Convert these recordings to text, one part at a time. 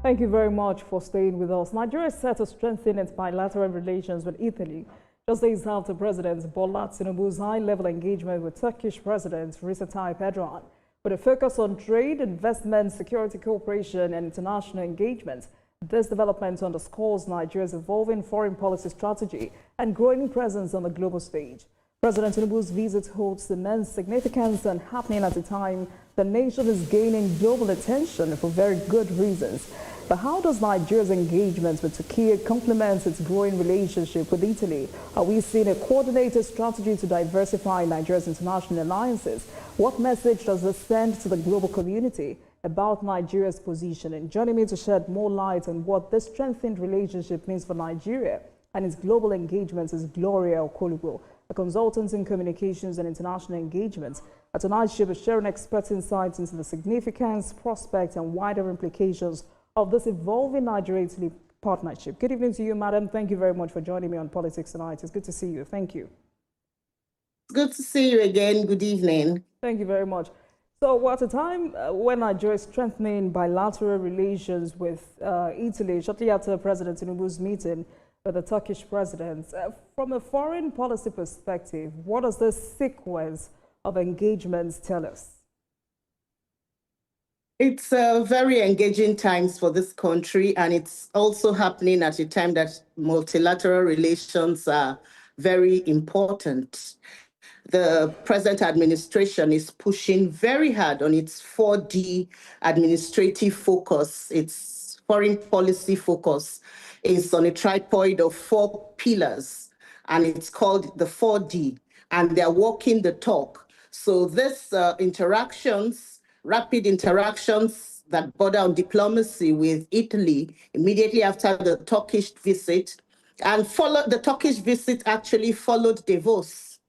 Thank you very much for staying with us. Nigeria is set to strengthen its bilateral relations with Italy just days after President Bola Tinubu's high-level engagement with Turkish President Recep Tayyip Erdogan. With a focus on trade, investment, security cooperation, and international engagement, this development underscores Nigeria's evolving foreign policy strategy and growing presence on the global stage. President Tinubu's visit holds immense significance and happening at a time the nation is gaining global attention for very good reasons. But how does Nigeria's engagement with Turkey complement its growing relationship with Italy? Are we seeing a coordinated strategy to diversify Nigeria's international alliances? What message does this send to the global community about Nigeria's position? And joining me to shed more light on what this strengthened relationship means for Nigeria and its global engagements is Gloria Okolugo, a consultant in communications and international engagements. Tonight, she will share an expert insights into the significance, prospects, and wider implications of this evolving Nigeria-Italy partnership. Good evening to you, madam. Thank you very much for joining me on Politics Tonight. It's good to see you. Thank you. Good to see you again. Good evening. Thank you very much. So at a time when Nigeria is strengthening bilateral relations with Italy, shortly after President Tinubu's meeting with the Turkish president, from a foreign policy perspective, what does this sequence of engagements tell us? It's very engaging times for this country, and it's also happening at a time that multilateral relations are very important. The present administration is pushing very hard on its 4D administrative focus. Its foreign policy focus is on a tripod of 4 pillars, and it's called the 4D, and they're walking the talk. So this rapid interactions that border on diplomacy with Italy immediately after the Turkish visit, and the Turkish visit actually followed Davos.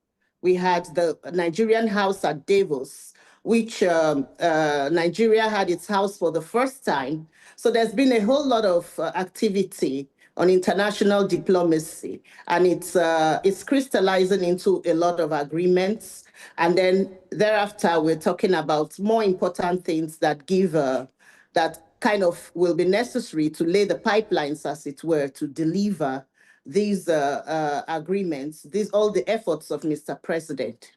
We had the Nigerian house at Davos, which Nigeria had its house for the first time. So there's been a whole lot of activity on international diplomacy, and it's crystallizing into a lot of agreements. And then thereafter, we're talking about more important things that that kind of will be necessary to lay the pipelines, as it were, to deliver these agreements, all the efforts of Mr. President.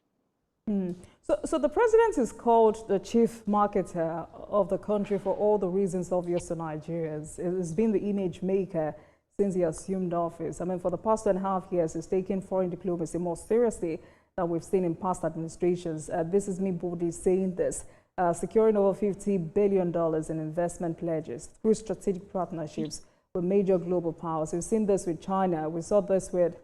So the president is called the chief marketer of the country for all the reasons obvious to Nigerians. It has been the image maker since he assumed office. I mean, for the past 2.5 years, he's taken foreign diplomacy more seriously than we've seen in past administrations. This is me boldly saying this, securing over $50 billion in investment pledges through strategic partnerships with major global powers. We've seen this with China. We saw this with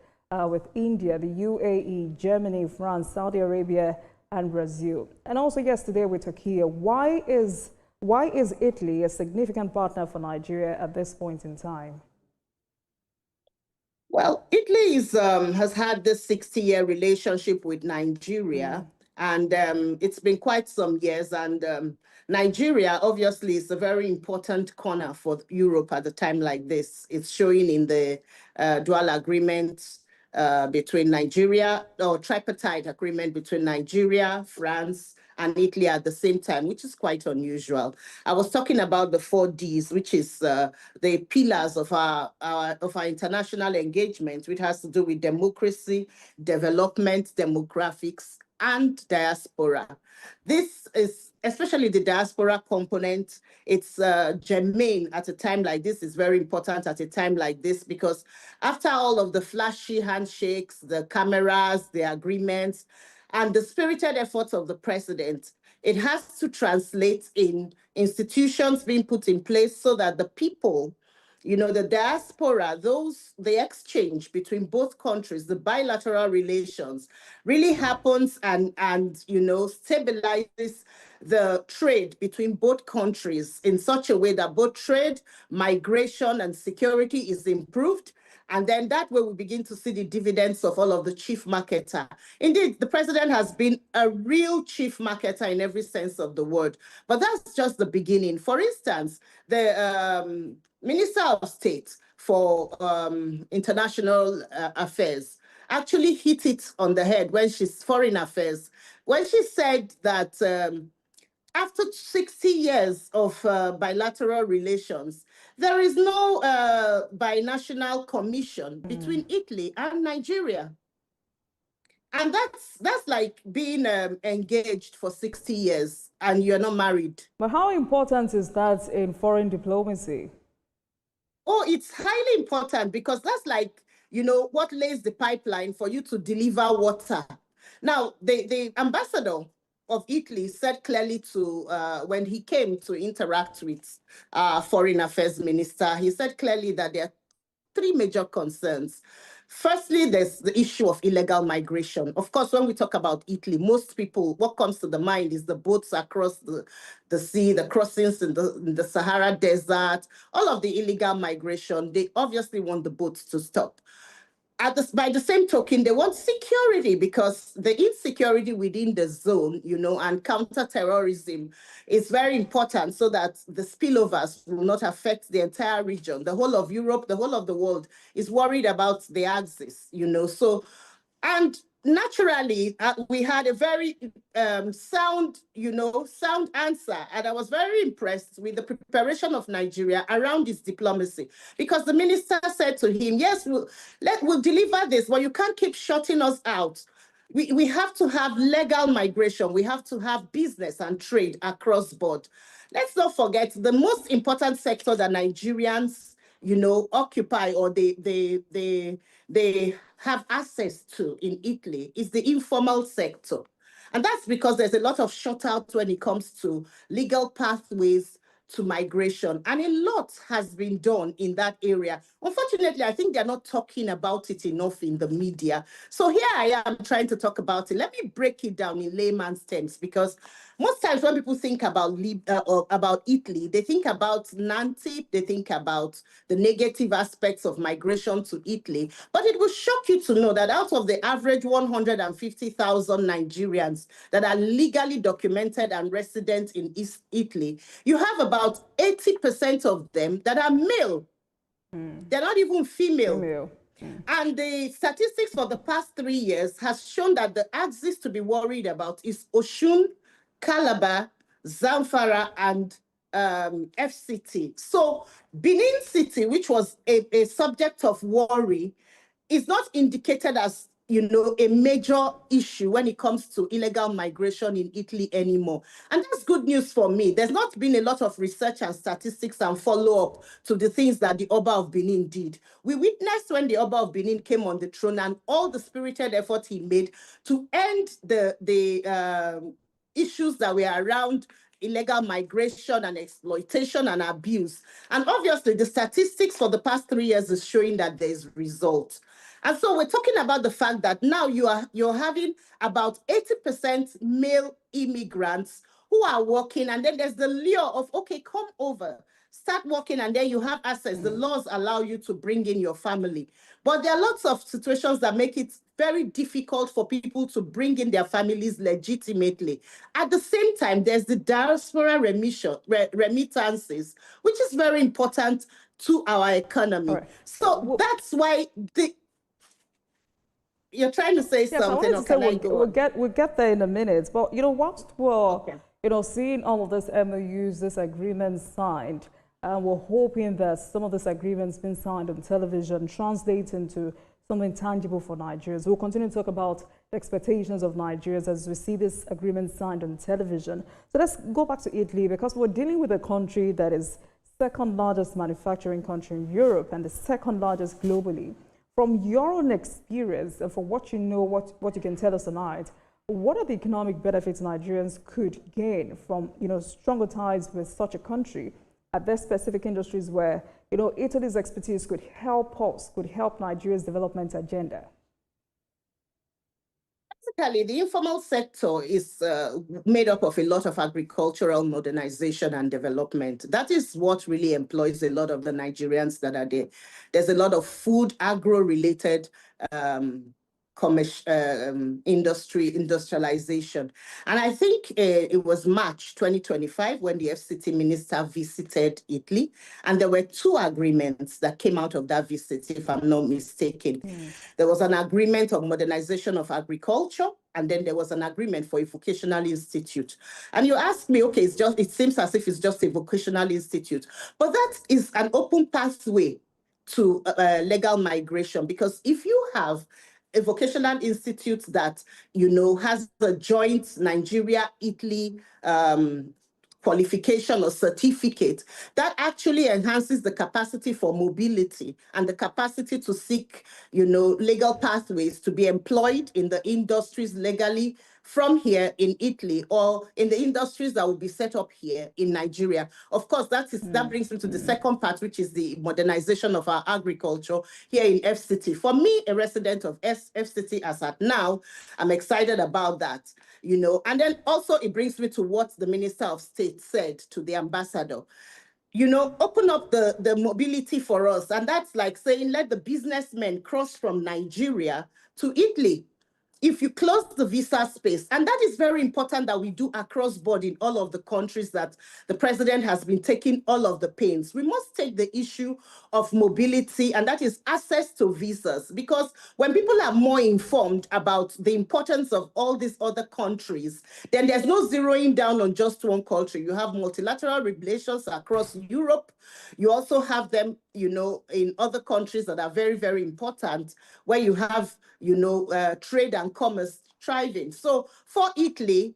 India, the UAE, Germany, France, Saudi Arabia, and Brazil. And also yesterday with Turkey. Why is Italy a significant partner for Nigeria at this point in time? Well, Italy has had this 60-year relationship with Nigeria, and it's been quite some years. And Nigeria, obviously, is a very important corner for Europe at a time like this. It's showing in the dual agreement between Nigeria, or tripartite agreement between Nigeria, France, and Italy at the same time, which is quite unusual. I was talking about the 4Ds, which is the pillars of our international engagement, which has to do with democracy, development, demographics, and diaspora. This is, especially the diaspora component, it's germane at a time like this. Is very important at a time like this, because after all of the flashy handshakes, the cameras, the agreements, and the spirited efforts of the president, it has to translate in institutions being put in place so that the people, the diaspora, the exchange between both countries, the bilateral relations really happens and stabilizes the trade between both countries in such a way that both trade, migration, and security is improved. And then that way we begin to see the dividends of all of the chief marketer. Indeed, the president has been a real chief marketer in every sense of the word. But that's just the beginning. For instance, the Minister of State for International Affairs actually hit it on the head when she's foreign affairs, when she said that after 60 years of bilateral relations, there is no binational commission between Italy and Nigeria. And that's like being engaged for 60 years and you're not married. But how important is that in foreign diplomacy? Oh, it's highly important because that's like, what lays the pipeline for you to deliver water. Now, the ambassador of Italy said clearly to, when he came to interact with foreign affairs minister, he said clearly that there are three major concerns. Firstly, there's the issue of illegal migration. Of course, when we talk about Italy, most people, what comes to the mind is the boats across the sea, the crossings in the Sahara Desert, all of the illegal migration. They obviously want the boats to stop. By the same token, they want security because the insecurity within the zone, and counterterrorism is very important so that the spillovers will not affect the entire region. The whole of Europe, the whole of the world is worried about the axis, So, and naturally, we had a very sound answer. And I was very impressed with the preparation of Nigeria around this diplomacy, because the minister said to him, yes, we'll deliver this, but you can't keep shutting us out. We have to have legal migration. We have to have business and trade across board. Let's not forget the most important sector that Nigerians occupy, or they have access to in Italy, is the informal sector. And that's because there's a lot of shutouts when it comes to legal pathways to migration. And a lot has been done in that area. Unfortunately, I think they're not talking about it enough in the media. So here I am trying to talk about it. Let me break it down in layman's terms, because most times when people think about Italy, they think about Nanti, they think about the negative aspects of migration to Italy. But it will shock you to know that out of the average 150,000 Nigerians that are legally documented and resident in East Italy, you have about 80% of them that are male. They're not even female. And the statistics for the past 3 years has shown that the axis to be worried about is Osun, Calabar, Zamfara, and FCT. So Benin City, which was a subject of worry, is not indicated as a major issue when it comes to illegal migration in Italy anymore. And that's good news for me. There's not been a lot of research and statistics and follow-up to the things that the Oba of Benin did. We witnessed when the Oba of Benin came on the throne and all the spirited effort he made to end the issues that were around illegal migration and exploitation and abuse. And obviously, the statistics for the past 3 years is showing that there's results. And so we're talking about the fact that now you're having about 80% male immigrants who are working, and then there's the lure of, okay, come over, start working, and then you have access. The laws allow you to bring in your family. But there are lots of situations that make it very difficult for people to bring in their families legitimately. At the same time, there's the diaspora remittances, which is very important to our economy. Right. So that's why you're trying to say something, or can I go on? We'll get there in a minute. But, whilst we're, seeing all of this MOUs, this agreements signed, and we're hoping that some of these agreements being signed on television translate into something tangible for Nigerians. We'll continue to talk about the expectations of Nigerians as we see this agreement signed on television. So let's go back to Italy, because we're dealing with a country that is second largest manufacturing country in Europe and the second largest globally. From your own experience and from what you know, what you can tell us tonight, what are the economic benefits Nigerians could gain from stronger ties with such a country? Are there specific industries where Italy's expertise could help Nigeria's development agenda? Basically, the informal sector is made up of a lot of agricultural modernization and development. That is what really employs a lot of the Nigerians that are there. There's a lot of food, agro-related industrialization. And I think it was March 2025 when the FCT minister visited Italy, and there were two agreements that came out of that visit, if I'm not mistaken. There was an agreement of modernization of agriculture, and then there was an agreement for a vocational institute. And you ask me, okay, it seems as if it's just a vocational institute, but that is an open pathway to legal migration, because if you have a vocational institute that, has a joint Nigeria-Italy qualification or certificate, that actually enhances the capacity for mobility and the capacity to seek, legal pathways to be employed in the industries legally from here in Italy, or in the industries that will be set up here in Nigeria. Of course, that brings me to the second part, which is the modernization of our agriculture here in FCT. For me, a resident of FCT as at now, I'm excited about that, And then also it brings me to what the Minister of State said to the ambassador. Open up the mobility for us. And that's like saying, let the businessmen cross from Nigeria to Italy. If you close the visa space, and that is very important that we do across board in all of the countries that the president has been taking all of the pains, we must take the issue of mobility, and that is access to visas. Because when people are more informed about the importance of all these other countries, then there's no zeroing down on just one country. You have multilateral relations across Europe. You also have them, in other countries that are very, very important, where you have, trade and commerce thriving. So for Italy,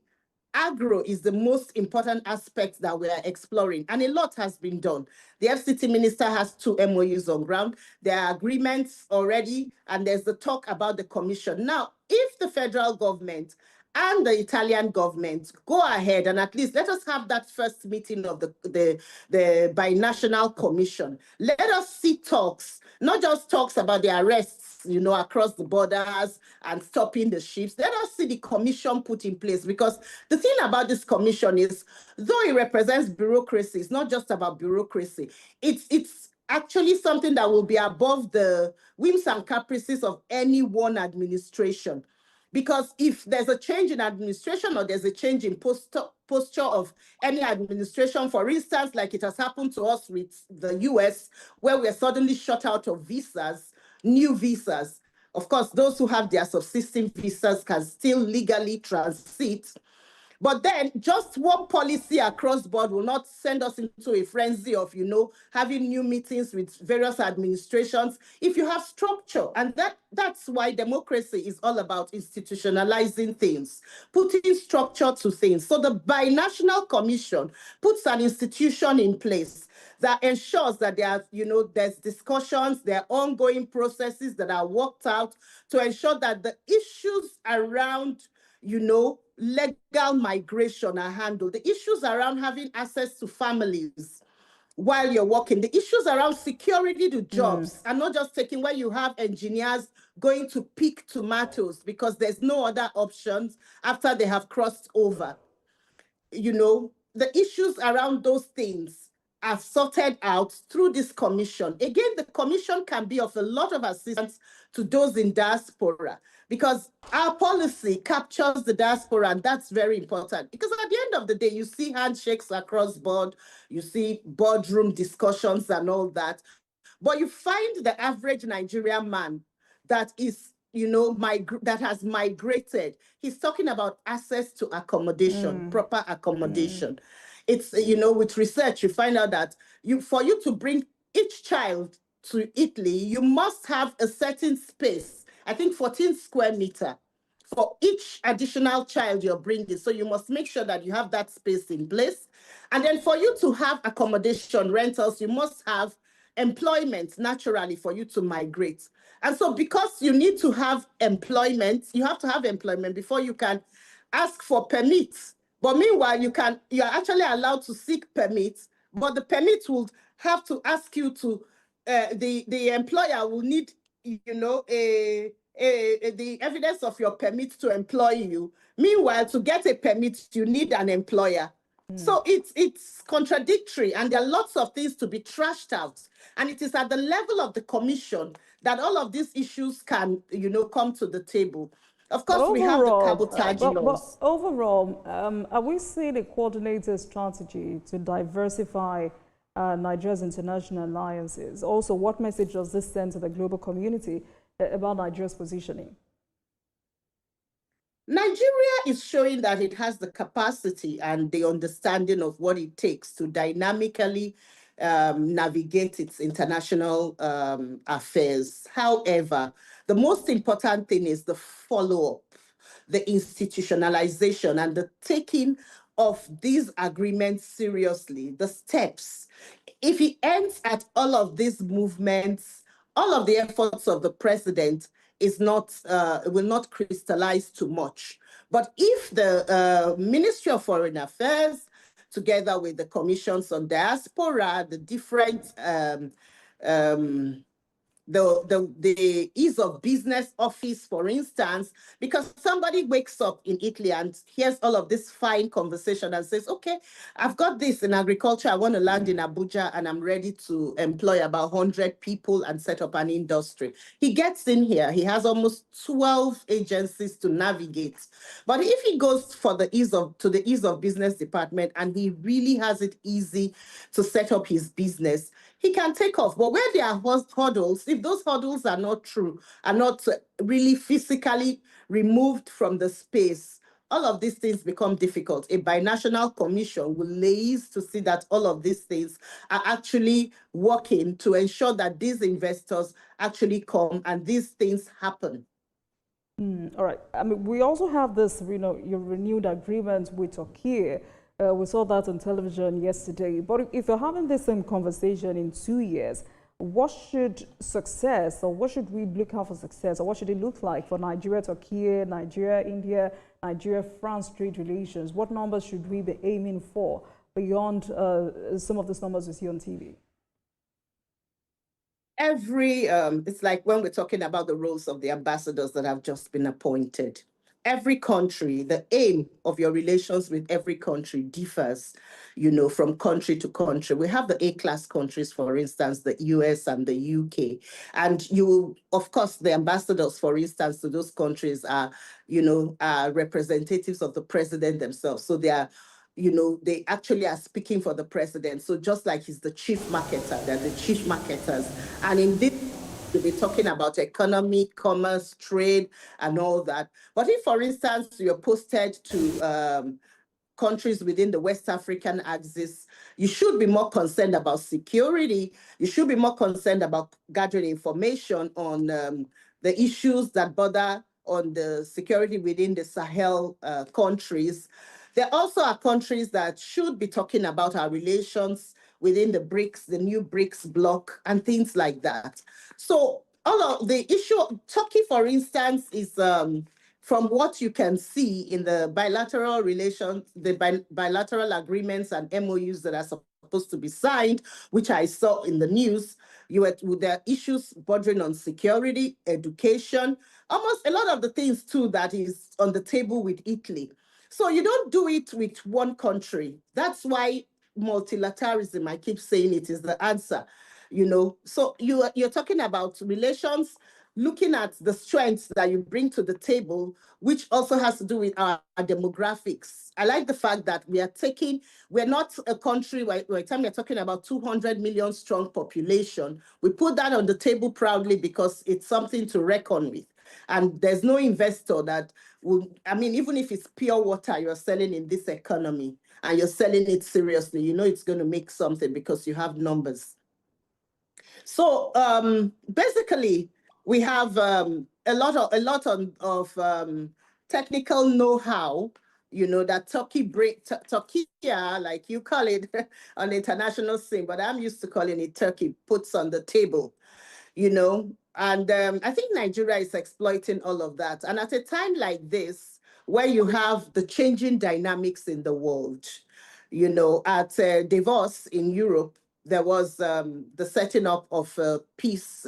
agro is the most important aspect that we are exploring, and a lot has been done. The FCT minister has 2 MOUs on ground. There are agreements already, and there's the talk about the commission. Now, if the federal government and the Italian government go ahead and at least let us have that first meeting of the binational commission. Let us see talks, not just talks about the arrests, across the borders and stopping the ships. Let us see the commission put in place, because the thing about this commission is, though it represents bureaucracy, it's not just about bureaucracy. It's actually something that will be above the whims and caprices of any one administration. Because if there's a change in administration, or there's a change in posture of any administration, for instance, like it has happened to us with the US, where we're suddenly shut out of visas, new visas. Of course, those who have their subsisting visas can still legally transit. But then just one policy across board will not send us into a frenzy of, having new meetings with various administrations if you have structure. And that's why democracy is all about institutionalizing things, putting structure to things. So the binational commission puts an institution in place that ensures that there's discussions, there are ongoing processes that are worked out to ensure that the issues around legal migration are handled. The issues around having access to families while you're working, the issues around security to jobs, and not just taking where you have engineers going to pick tomatoes because there's no other options after they have crossed over. The issues around those things are sorted out through this commission. Again, the commission can be of a lot of assistance to those in diaspora, because our policy captures the diaspora, and that's very important. Because at the end of the day, you see handshakes across board, you see boardroom discussions and all that, but you find the average Nigerian man that is that has migrated. He's talking about access to accommodation, proper accommodation. It's, with research, you find out that for you to bring each child to Italy, you must have a certain space, I think 14 square meter, for each additional child you're bringing. So you must make sure that you have that space in place. And then for you to have accommodation rentals, you must have employment naturally for you to migrate. And so because you need to have employment, you have to have employment before you can ask for permits. But meanwhile, you're actually allowed to seek permits, but the permit will have to ask you to, the employer will need, the evidence of your permit to employ you. Meanwhile, to get a permit, you need an employer. So it's contradictory, and there are lots of things to be trashed out. And it is at the level of the commission that all of these issues can, come to the table. Of But course, we have the cabotage but laws. overall, are we seeing a coordinated strategy to diversify Nigeria's international alliances? Also, what message does this send to the global community about Nigeria's positioning? Nigeria is showing that it has the capacity and the understanding of what it takes to dynamically navigate its international affairs. However, the most important thing is the follow-up, the institutionalization, and the taking of these agreements seriously, the steps. If it ends at all of these movements, all of the efforts of the president is not will not crystallize too much. But if the Ministry of Foreign Affairs, together with the commissions on diaspora, the different the ease of business office, for instance, because somebody wakes up in Italy and hears all of this fine conversation and says, okay, I've got this in agriculture, I want to land in Abuja and I'm ready to employ about 100 people and set up an industry. He gets in here, he has almost 12 agencies to navigate. But if he goes for the ease of business department and he really has it easy to set up his business, he can take off. But where there are hurdles, if those hurdles are not true, are not really physically removed from the space, all of these things become difficult. A binational commission will liaise to see that all of these things are actually working to ensure that these investors actually come and these things happen. All right. I mean, we also have this, your renewed agreement with Turkey. We saw that on television yesterday. But if you're having this same conversation in 2 years, what should success, or what should we look out for success, or what should it look like for Nigeria, Turkey, Nigeria, India, Nigeria, France trade relations? What numbers should we be aiming for beyond some of these numbers we see on TV? It's like when we're talking about the roles of the ambassadors that have just been appointed. Every country, the aim of your relations with every country differs, from country to country. We have the A-class countries, for instance, the US and the UK. And of course, the ambassadors, for instance, to those countries are representatives of the president themselves. So they are they actually are speaking for the president. So just like he's the chief marketer, they're the chief marketers. And in this, we'll be talking about economy, commerce, trade, and all that. But if, for instance, you're posted to countries within the West African axis, you should be more concerned about security. You should be more concerned about gathering information on the issues that bother on the security within the Sahel countries. There also are countries that should be talking about our relations within the BRICS, the new BRICS bloc, and things like that. So all of the issue, Turkey, for instance, is from what you can see in the bilateral relations, the bilateral agreements and MOUs that are supposed to be signed, which I saw in the news, there are issues bordering on security, education, almost a lot of the things too that is on the table with Italy. So you don't do it with one country. That's why multilateralism, I keep saying it, is the answer. So you're talking about relations, looking at the strengths that you bring to the table, which also has to do with our demographics. I like the fact that we're not a country where by the time we're talking about 200 million strong population, we put that on the table proudly because it's something to reckon with. And there's no investor that will, even if it's pure water you're selling in this economy and you're selling it seriously, it's going to make something because you have numbers. So basically, we have a lot of technical know-how, that Turkey, like you call it on the international scene, but I'm used to calling it Turkey, puts on the table. And I think Nigeria is exploiting all of that. And at a time like this, where you have the changing dynamics in the world, at Davos in Europe, there was the setting up of a peace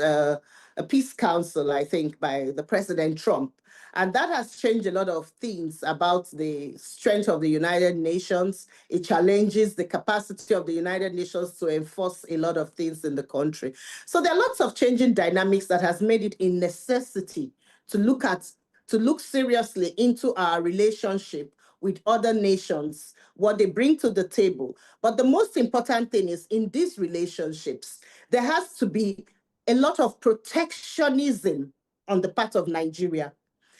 council, I think, by the President Trump. And that has changed a lot of things about the strength of the United Nations. It challenges the capacity of the United Nations to enforce a lot of things in the country. So there are lots of changing dynamics that has made it a necessity to look seriously into our relationship with other nations, what they bring to the table. But the most important thing is in these relationships, there has to be a lot of protectionism on the part of Nigeria.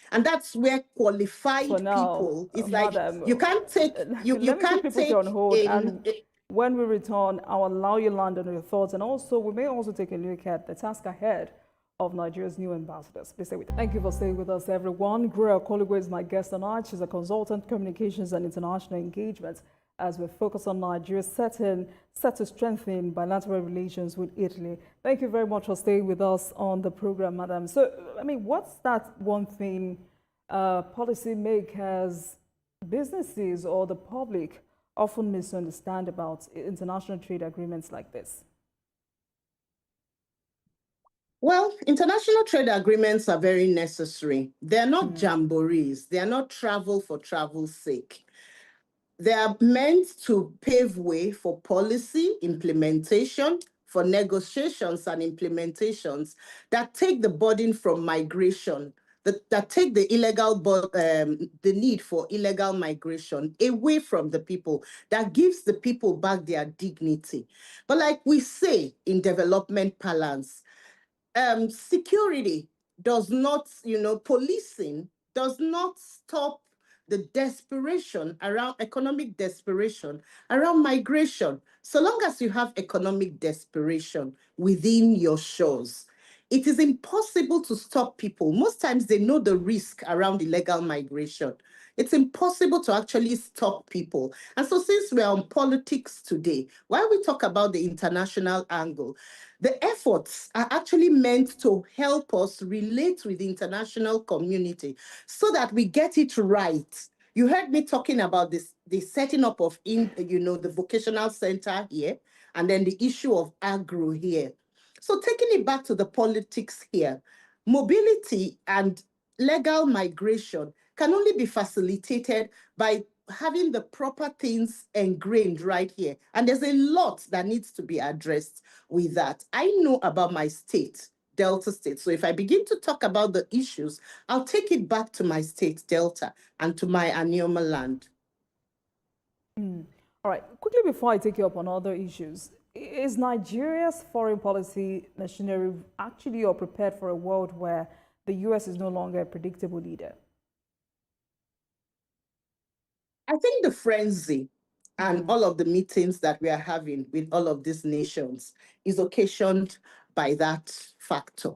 And that's where qualified For now, people, it's like madam, you can't take you let me can't quickly put take you on hold, and a when we return, I'll allow you to land on your thoughts, and also we may also take a look at the task ahead of Nigeria's new ambassadors. Please stay with us. Thank you for staying with us, everyone. Greer Okoligwe is my guest tonight. She's a consultant, communications and international engagement, as we focus on Nigeria set to strengthen bilateral relations with Italy. Thank you very much for staying with us on the program, madam. So, I mean, what's that one thing policymakers, businesses, or the public often misunderstand about international trade agreements like this? Well, international trade agreements are very necessary. They're not jamborees. They are not travel for travel's sake. They are meant to pave way for policy implementation, for negotiations and implementations that take the burden from migration, that take the the need for illegal migration away from the people, that gives the people back their dignity. But like we say in development parlance, security does not, policing does not stop the desperation around economic desperation, around migration. So long as you have economic desperation within your shores, it is impossible to stop people. Most times they know the risk around illegal migration. It's impossible to actually stop people. And so since we're on politics today, while we talk about the international angle, the efforts are actually meant to help us relate with the international community so that we get it right. You heard me talking about this, the setting up of the vocational center here, and then the issue of agro here. So taking it back to the politics here, mobility and legal migration can only be facilitated by having the proper things ingrained right here. And there's a lot that needs to be addressed with that. I know about my state, Delta State. So if I begin to talk about the issues, I'll take it back to my state, Delta, and to my Anioma land. All right, quickly before I take you up on other issues, is Nigeria's foreign policy machinery actually or prepared for a world where the US is no longer a predictable leader? I think the frenzy and all of the meetings that we are having with all of these nations is occasioned by that factor,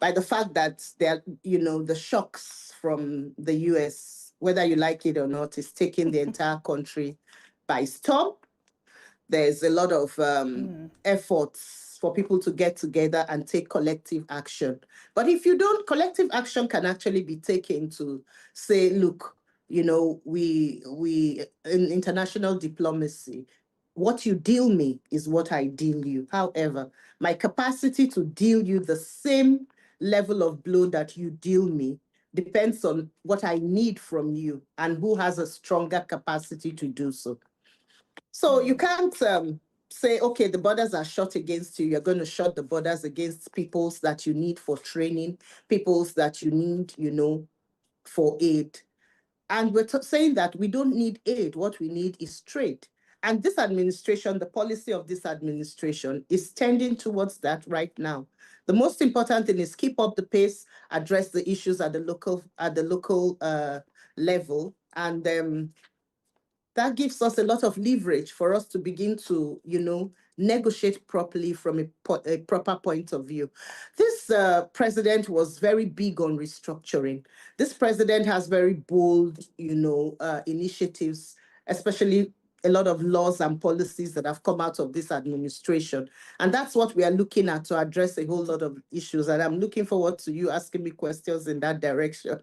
by the fact that the shocks from the US, whether you like it or not, is taking the entire country by storm. There's a lot of efforts for people to get together and take collective action. But if you don't, collective action can actually be taken to say, look, we in international diplomacy, what you deal me is what I deal you. However, my capacity to deal you the same level of blow that you deal me depends on what I need from you and who has a stronger capacity to do so. So you can't say, okay, the borders are shut against you. You're going to shut the borders against peoples that you need for training, peoples that you need, for aid. And we're saying that we don't need aid. What we need is trade. And this administration, the policy of this administration is tending towards that right now. The most important thing is keep up the pace, address the issues at the local level, and that gives us a lot of leverage for us to begin to, negotiate properly from a proper point of view. This president was very big on restructuring. This president has very bold, initiatives, especially a lot of laws and policies that have come out of this administration. And that's what we are looking at to address a whole lot of issues. And I'm looking forward to you asking me questions in that direction.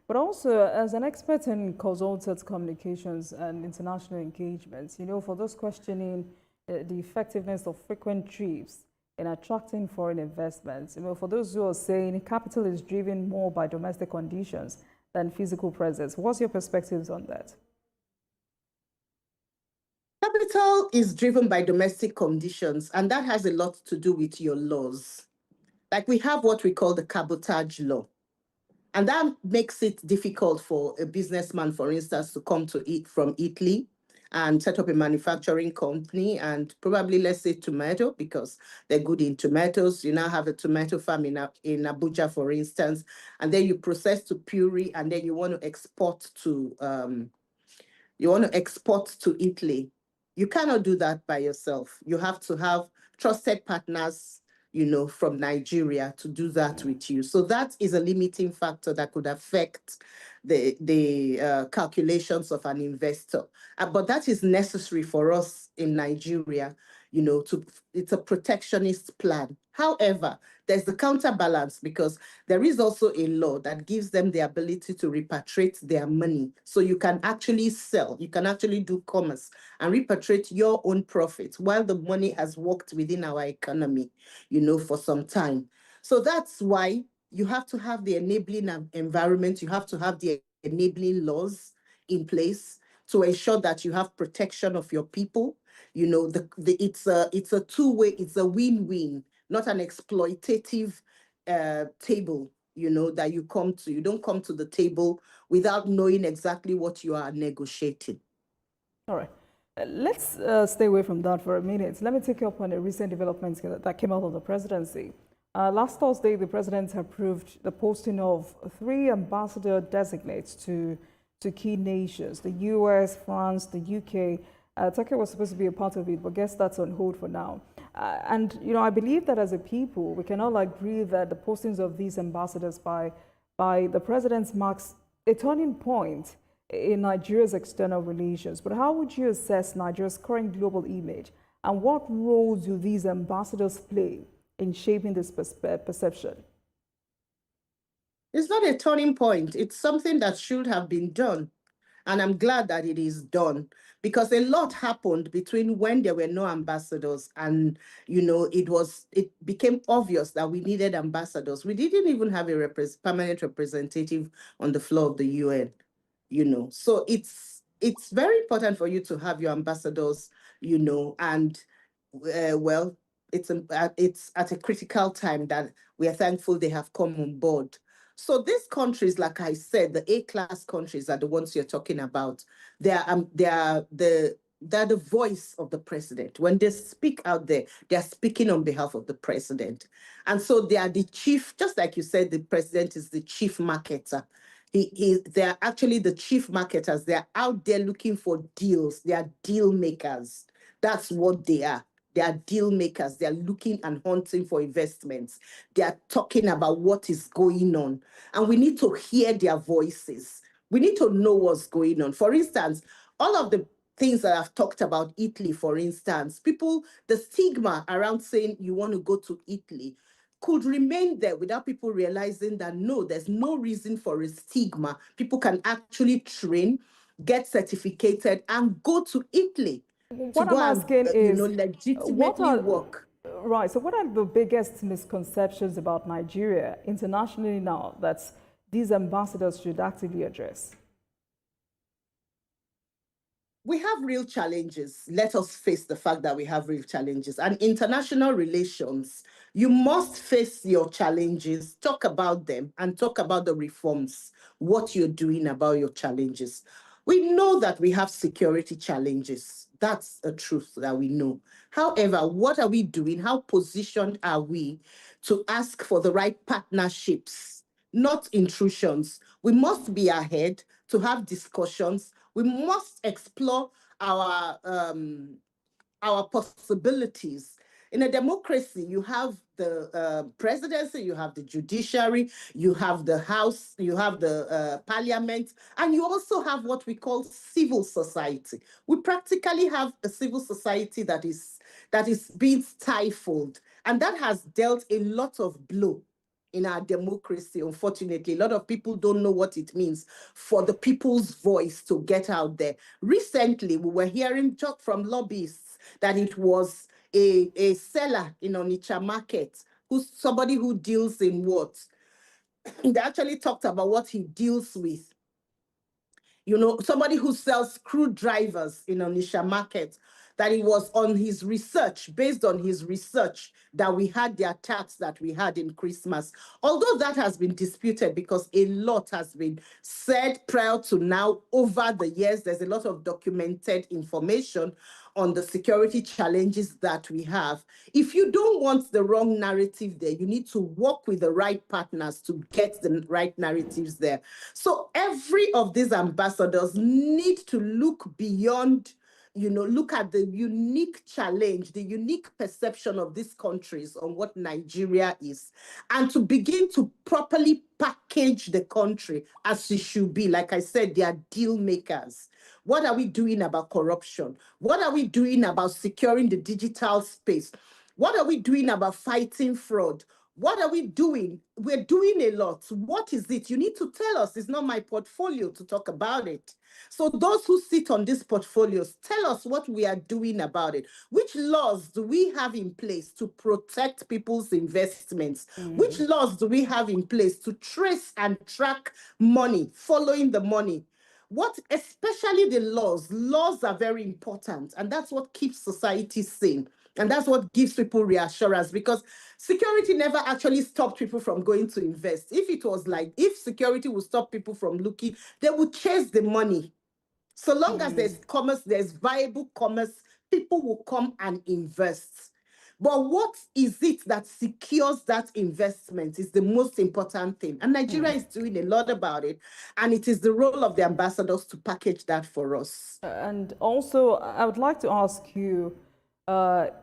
But also, as an expert in consultant communications and international engagements, for those questioning, the effectiveness of frequent trips in attracting foreign investments. For those who are saying capital is driven more by domestic conditions than physical presence, what's your perspectives on that? Capital is driven by domestic conditions, and that has a lot to do with your laws. Like we have what we call the cabotage law. And that makes it difficult for a businessman, for instance, to come from Italy and set up a manufacturing company and probably, let's say, tomato, because they're good in tomatoes. You now have a tomato farm in Abuja, for instance, and then you process to puree, and then you want to export to Italy. You cannot do that by yourself. You have to have trusted partners, from Nigeria to do that with you. So that is a limiting factor that could affect the calculations of an investor. But that is necessary for us in Nigeria, it's a protectionist plan. However, there's the counterbalance because there is also a law that gives them the ability to repatriate their money. So you can actually sell, you can actually do commerce and repatriate your own profits while the money has worked within our economy, for some time. So that's why you have to have the enabling environment, you have to have the enabling laws in place to ensure that you have protection of your people. It's a two-way, it's a win-win, not an exploitative table, that you come to. You don't come to the table without knowing exactly what you are negotiating. All right. Let's stay away from that for a minute. Let me take you up on a recent development that came out of the presidency. Last Thursday, the president approved the posting of 3 ambassador designates to key nations, the US, France, the UK. Turkey was supposed to be a part of it, but guess that's on hold for now. And, I believe that as a people, we can all agree that the postings of these ambassadors by the president marks a turning point in Nigeria's external relations. But how would you assess Nigeria's current global image, and what role do these ambassadors play in shaping this perception? It's not a turning point. It's something that should have been done. And I'm glad that it is done because a lot happened between when there were no ambassadors and, it became obvious that we needed ambassadors. We didn't even have a permanent representative on the floor of the UN, So it's very important for you to have your ambassadors, and it's at a critical time that we are thankful they have come on board. So these countries, like I said, the A-class countries are the ones you're talking about. They're the voice of the president. When they speak out there, they're speaking on behalf of the president. And so they are the chief, just like you said, the president is the chief marketer. They're actually the chief marketers. They're out there looking for deals. They are deal makers. That's what they are. They are deal makers. They are looking and hunting for investments. They are talking about what is going on. And we need to hear their voices. We need to know what's going on. For instance, all of the things that I've talked about Italy, for instance, the stigma around saying you want to go to Italy could remain there without people realizing that, no, there's no reason for a stigma. People can actually train, get certificated, and go to Italy. What I'm asking is, legitimately work. Right. So what are the biggest misconceptions about Nigeria internationally now that these ambassadors should actively address? We have real challenges. Let us face the fact that we have real challenges. And international relations, you must face your challenges, talk about them, and talk about the reforms, what you're doing about your challenges. We know that we have security challenges. That's a truth that we know. However, what are we doing? How positioned are we to ask for the right partnerships, not intrusions? We must be ahead to have discussions. We must explore our possibilities. In a democracy, you have the presidency, you have the judiciary, you have the House, you have the parliament, and you also have what we call civil society. We practically have a civil society that is being stifled, and that has dealt a lot of blow in our democracy. Unfortunately, a lot of people don't know what it means for the people's voice to get out there. Recently, we were hearing talk from lobbyists that it was a seller in Onitsha market, who's somebody who deals in what? They actually talked about what he deals with. You know, somebody who sells screwdrivers in Onitsha market, that it was on his research, based on his research, that we had the attacks that we had in Christmas. Although that has been disputed because a lot has been said prior to now over the years. There's a lot of documented information on the security challenges that we have. If you don't want the wrong narrative there, you need to work with the right partners to get the right narratives there. So every of these ambassadors need to look beyond, you know, look at the unique challenge, the unique perception of these countries on what Nigeria is, and to begin to properly package the country as it should be. Like I said, they are deal makers. What are we doing about corruption? What are we doing about securing the digital space? What are we doing about fighting fraud? What are we doing? We're doing a lot. What is it? You need to tell us. It's not my portfolio to talk about it. So those who sit on these portfolios, tell us what we are doing about it. Which laws do we have in place to protect people's investments? Which laws do we have in place to trace and track money, following the money? What, especially the laws are very important, and that's what keeps society sane. And that's what gives people reassurance, because security never actually stopped people from going to invest. If it was like, if security would stop people from looking, they would chase the money. So long as there's commerce, there's viable commerce, people will come and invest. But what is it that secures that investment is the most important thing. And Nigeria is doing a lot about it. And it is the role of the ambassadors to package that for us. And also, I would like to ask you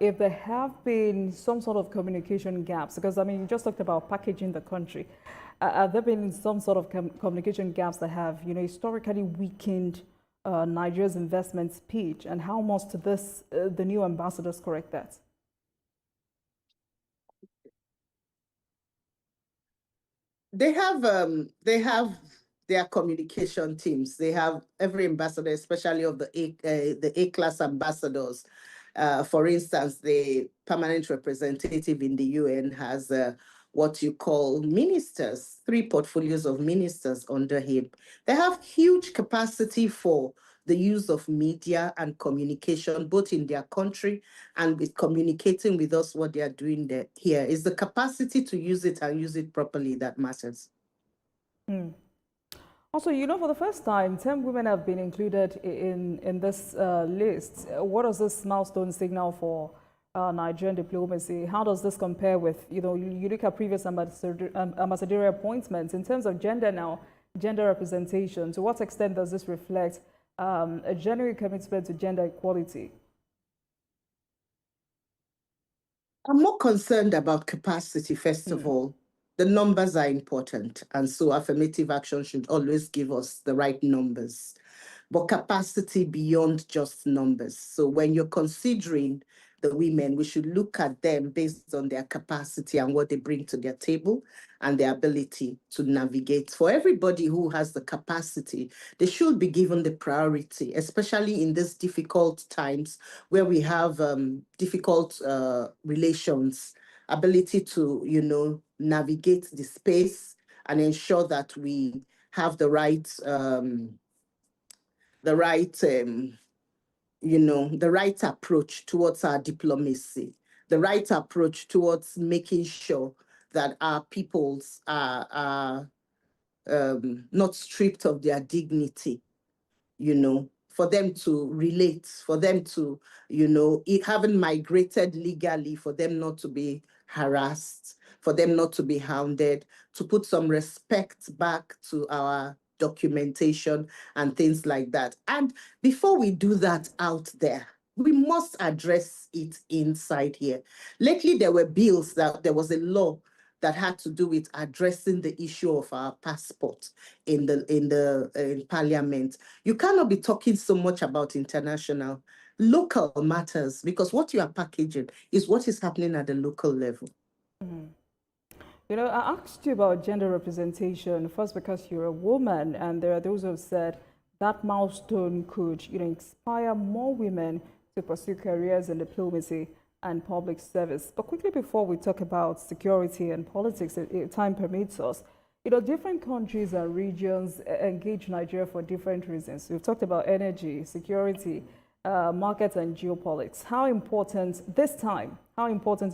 if there have been some sort of communication gaps, because I mean, you just talked about packaging the country. Have there been some sort of communication gaps that have, you know, historically weakened Nigeria's investment speech, and how must this the new ambassadors correct that? They have their communication teams. They have every ambassador, especially of the A-class ambassadors. For instance, the permanent representative in the UN has what you call ministers, 3 portfolios of ministers under him. They have huge capacity for the use of media and communication, both in their country and with communicating with us what they are doing there. Here is the capacity to use it and use it properly that matters. Also, you know, for the first time, 10 women have been included in this list. What does this milestone signal for Nigerian diplomacy? How does this compare with, you know, you look at previous ambassadorial appointments in terms of gender now, gender representation? To what extent does this reflect a genuine commitment to gender equality? I'm more concerned about capacity, first of all. The numbers are important, and so affirmative action should always give us the right numbers. But capacity beyond just numbers. So when you're considering the women, we should look at them based on their capacity and what they bring to their table and their ability to navigate. For everybody who has the capacity, they should be given the priority, especially in these difficult times where we have difficult relations, ability to, you know, navigate the space and ensure that we have the right the right approach towards our diplomacy, the right approach towards making sure that our peoples are not stripped of their dignity, you know, for them to relate, for them to, you know, having migrated legally, for them not to be harassed, for them not to be hounded, to put some respect back to our documentation and things like that. And before we do that out there, we must address it inside here. Lately, there were bills that there was a law that had to do with addressing the issue of our passport in Parliament. You cannot be talking so much about international. Local matters, because what you are packaging is what is happening at the local level. You know, I asked you about gender representation first because you're a woman, and there are those who have said that milestone could, you know, inspire more women to pursue careers in diplomacy and public service. But quickly before we talk about security and politics, if time permits us, different countries and regions engage Nigeria for different reasons. We've talked about energy, security, markets, and geopolitics. How important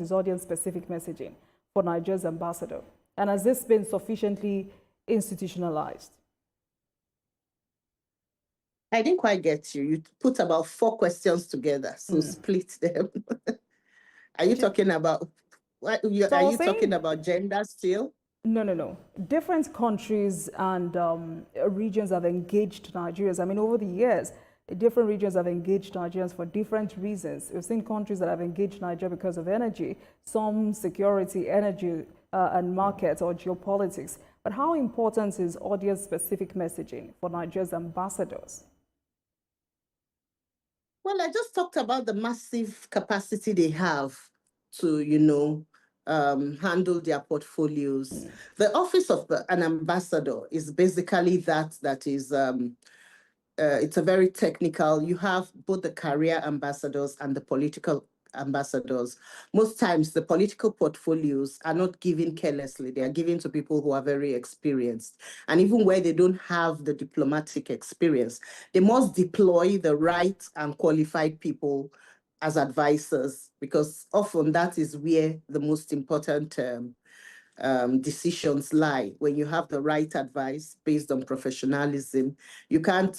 is audience-specific messaging for Nigeria's ambassador? And has this been sufficiently institutionalized? I didn't quite get you. You put about 4 questions together, so split them. Are you talking about, are you talking about gender still? No. Different countries and regions have engaged Nigerians. I mean, over the years, different regions have engaged Nigerians for different reasons. We've seen countries that have engaged Nigeria because of energy, some security, energy, and markets or geopolitics. But how important is audience-specific messaging for Nigeria's ambassadors? Well, I just talked about the massive capacity they have to, handle their portfolios. The office of an ambassador is basically that is, it's a very technical, you have both the career ambassadors and the political ambassadors. Most times the political portfolios are not given carelessly. They are given to people who are very experienced. And even where they don't have the diplomatic experience, they must deploy the right and qualified people as advisors, because often that is where the most important decisions lie. When you have the right advice based on professionalism, you can't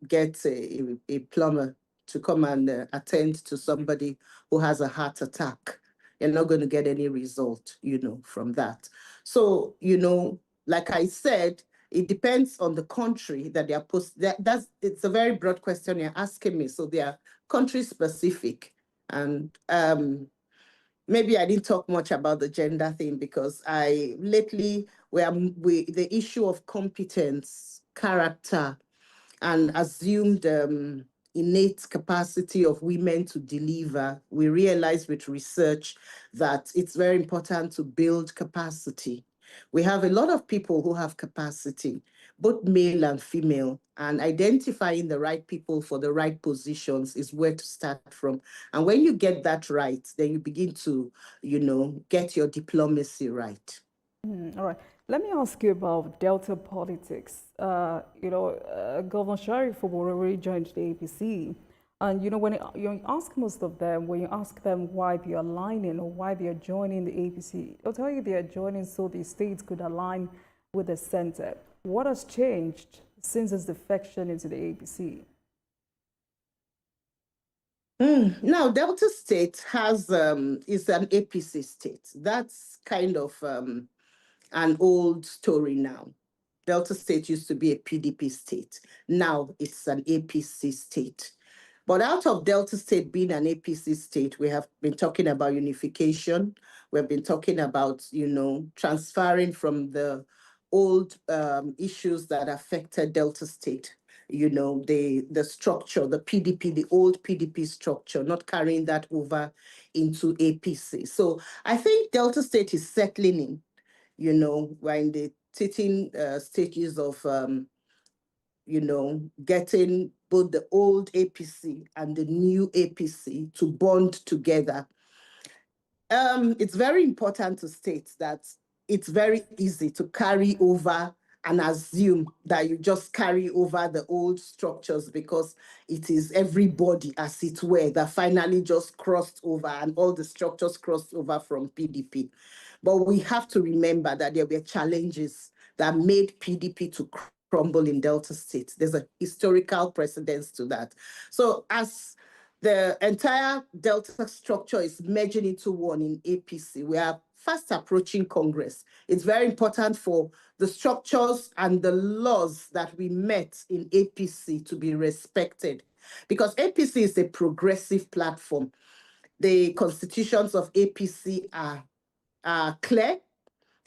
get a plumber to come and attend to somebody who has a heart attack. You're not going to get any result, from that. So, like I said, it depends on the country that they are it's a very broad question you're asking me. So they are country specific. And maybe I didn't talk much about the gender thing because lately the issue of competence, character, and assumed innate capacity of women to deliver, we realize with research that it's very important to build capacity. We have a lot of people who have capacity, both male and female, and identifying the right people for the right positions is where to start from. And when you get that right, then you begin to, get your diplomacy right. All right. Let me ask you about Delta politics. Governor Sharif already joined the APC. And, when you ask most of them, when you ask them why they're aligning or why they're joining the APC, they'll tell you they're joining so the states could align with the center. What has changed since its defection into the APC? Now, Delta State is an APC state. That's kind of an old story now. Delta State used to be a PDP state. Now it's an APC state. But out of Delta State being an APC state, we have been talking about unification. We've been talking about, transferring from the old issues that affected Delta State, the structure, the PDP, the old PDP structure, not carrying that over into APC. So I think Delta State is settling in. We're in the teething stages of, getting both the old APC and the new APC to bond together. It's very important to state that it's very easy to carry over and assume that you just carry over the old structures because it is everybody, as it were, that finally just crossed over and all the structures crossed over from PDP. But we have to remember that there were challenges that made PDP to crumble in Delta State. There's a historical precedence to that. So as the entire Delta structure is merging into one in APC, we are fast approaching Congress. It's very important for the structures and the laws that we met in APC to be respected, because APC is a progressive platform. The constitutions of APC are clear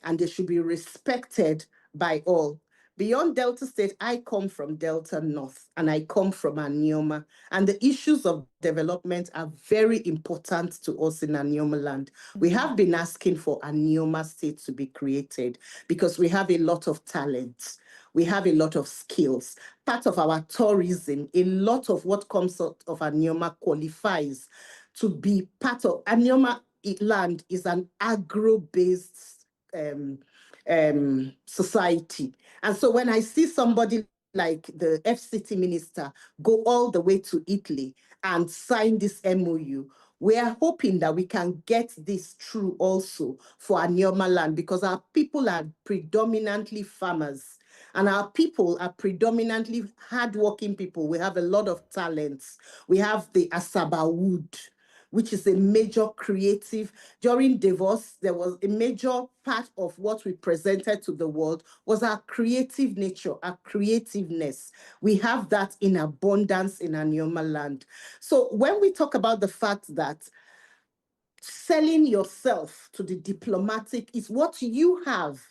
and they should be respected by all. Beyond Delta State, I come from Delta North and I come from Anioma, and the issues of development are very important to us in Anioma land. We have been asking for Anioma State to be created because we have a lot of talent. We have a lot of skills. Part of our tourism, a lot of what comes out of Anioma qualifies to be part of Anioma land is an agro-based society. And so when I see somebody like the FCT minister go all the way to Italy and sign this MOU, we are hoping that we can get this through also for Anioma land, because our people are predominantly farmers and our people are predominantly hardworking people. We have a lot of talents. We have the Asaba wood, which is a major creative. During Davos, there was a major part of what we presented to the world was our creative nature, our creativeness. We have that in abundance in Anioma land. So when we talk about the fact that selling yourself to the diplomatic is what you have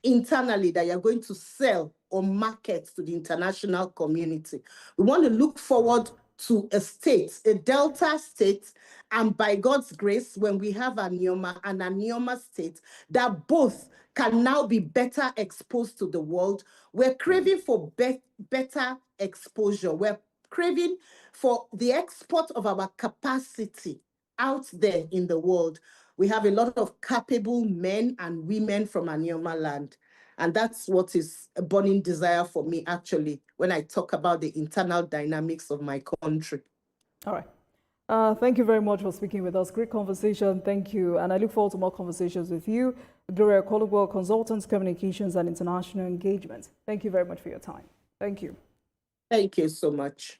internally that you're going to sell or market to the international community. We want to look forward to a state, a Delta state, and by God's grace, when we have Anioma, an Anioma state, that both can now be better exposed to the world. We're craving for better exposure. We're craving for the export of our capacity out there in the world. We have a lot of capable men and women from Anioma land. And that's what is a burning desire for me, actually, when I talk about the internal dynamics of my country. All right. Thank you very much for speaking with us. Great conversation. Thank you. And I look forward to more conversations with you. Gloria Kolugbo, Consultants, Communications and International Engagement. Thank you very much for your time. Thank you. Thank you so much.